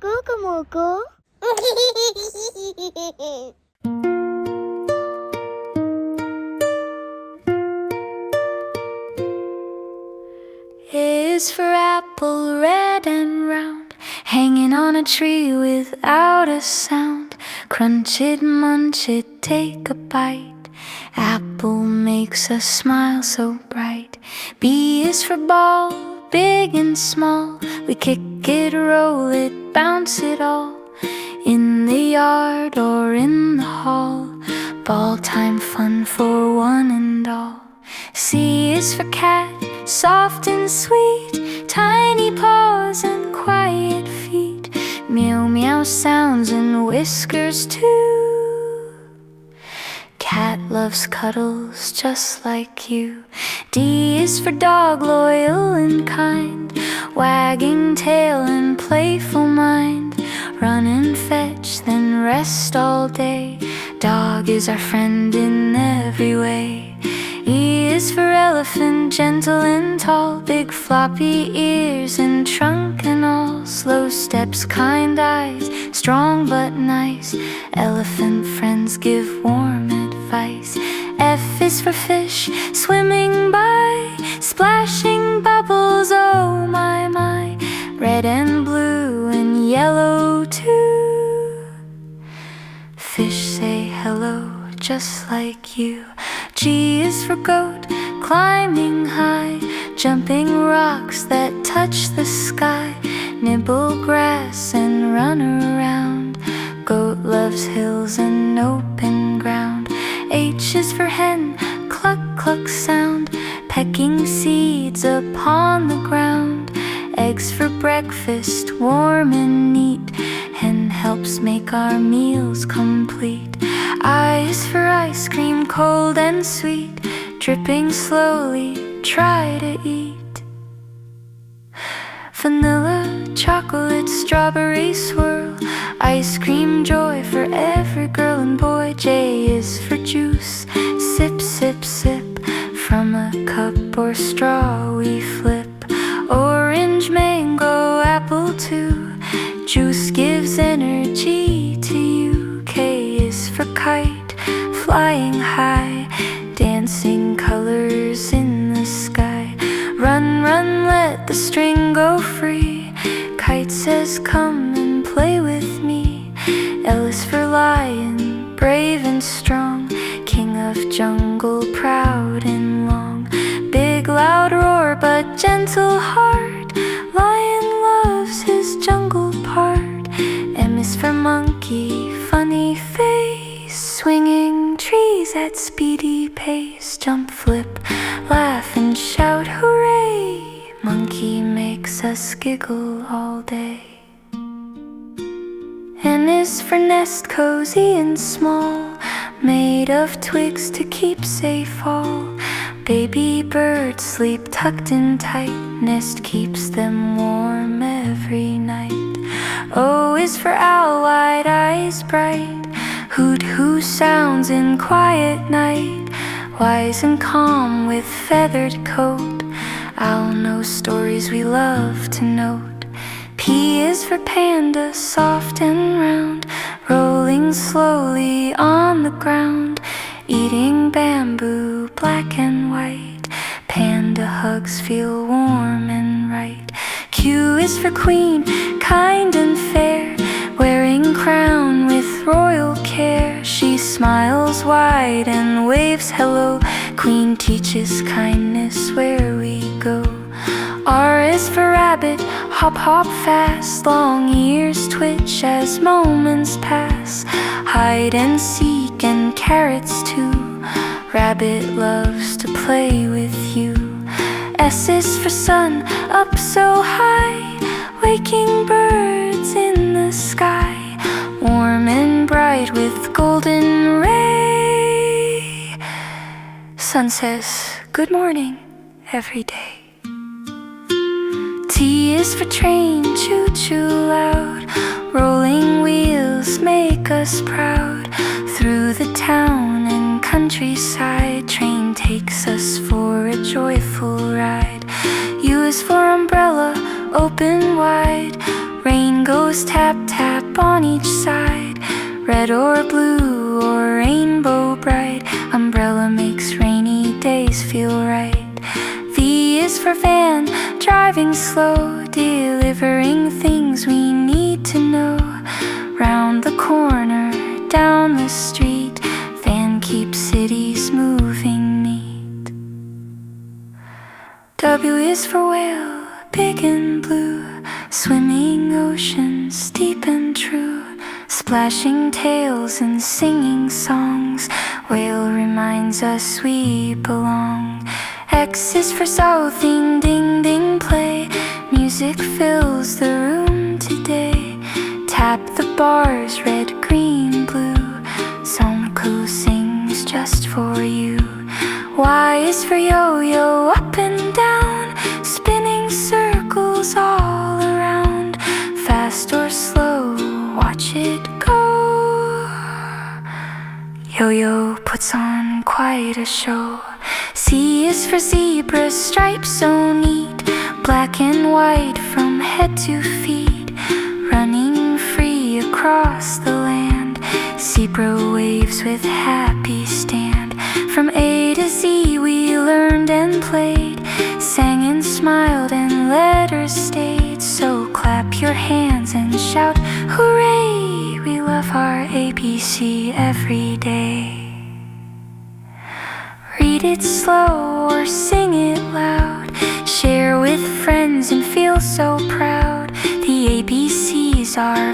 Cocomoko. A is for apple, red and round, hanging on a tree without a sound. Crunch it, munch it, take a bite. Apple makes us smile so bright. B is for ball, big and small. We kick it, roll it, bounce it all, in the yard or in the hall. Ball time fun for one and all. C is for cat, soft and sweet, tiny paws and quiet feet, meow meow sounds and whiskers too. Cat loves cuddles just like you. D is for dog, loyal and kind, wagging tail and playful mind. Run and fetch, then rest all day. Dog is our friend in every way. E is for elephant, gentle and tall, big floppy ears and trunk and all. Slow steps, kind eyes, strong but nice. Elephant friends give warm advice. F is for fish, swimming by, splashing bubbles, oh my my. Red and blue and yellow too. Fish say hello just like you. G is for goat, climbing high, jumping rocks that touch the sky. Nibble grass and run around. Goat loves hills and open ground. H is for hen, cluck cluck sound, pecking seeds upon the ground. Eggs for breakfast, warm and neat. Hen helps make our meals complete. I is for ice cream, cold and sweet, dripping slowly, try to eat. Vanilla, chocolate, strawberry swirl, ice cream joy for every girl and boy. J is for juice, sip, sip, sip, from a cup or straw we flip. Orange, mango, apple too, juice gives energy to you. K is for kite, flying high, dancing colors in the sky. Run, run, let the string go free. Kite says come and play with me. L is for lion, brave and strong, king of jungle, proud and long. Big loud roar but gentle heart, lion loves his jungle part. M is for monkey, funny face, swinging trees at speedy pace. Jump, flip, laugh and shout hooray, monkey makes us giggle all day. N is for nest, cozy and small, made of twigs to keep safe all. Baby birds sleep tucked in tight, nest keeps them warm every night. O is for owl, wide eyes bright, hoot hoo sounds in quiet night. Wise and calm with feathered coat, owl knows stories we love to note. P is for panda, soft and round, rolling slowly on the ground, eating bamboo, black and white. Panda hugs feel warm and right. Q is for queen, kind and fair, wearing crown with royal care. She smiles wide and waves hello, queen teaches kindness where we go. R is for rabbit, hop hop fast, long ears twitch as moments pass. Hide and seek and carrots too, rabbit loves to play with you. S is for sun, up so high, waking birds in the sky, warm and bright with golden ray. Sun says good morning every day. T is for train, choo-choo loud, rolling wheels make us proud. Through the town and countryside, train takes us for a joyful ride. U is for umbrella, open wide, Rain goes tap tap on each side, red or blue or rainbow bright. Umbrella makes rainy days feel right. V is for van, driving slow, delivering things we need to know. Round the corner, down the street, van keeps cities moving neat. W is for whale, big and blue, swimming oceans deep and true, splashing tails and singing songs. Whale reminds us we belong. X is for southing, ding ding play, music fills the room today. Tap the bars, red, green, blue, Somko sings just for you. Y is for yo-yo, up and down, spinning circles all around. Fast or slow, watch it go. Yo-yo puts on quite a show. Z is for zebra, stripes so neat, black and white from head to feet, running free across the land. Zebra waves with happy stand. From A to Z we learned and played, sang and smiled and letters stayed. So clap your hands and shout, hooray! We love our ABC every day. Read it slow or sing it loud, share with friends and feel so proud. The ABCs are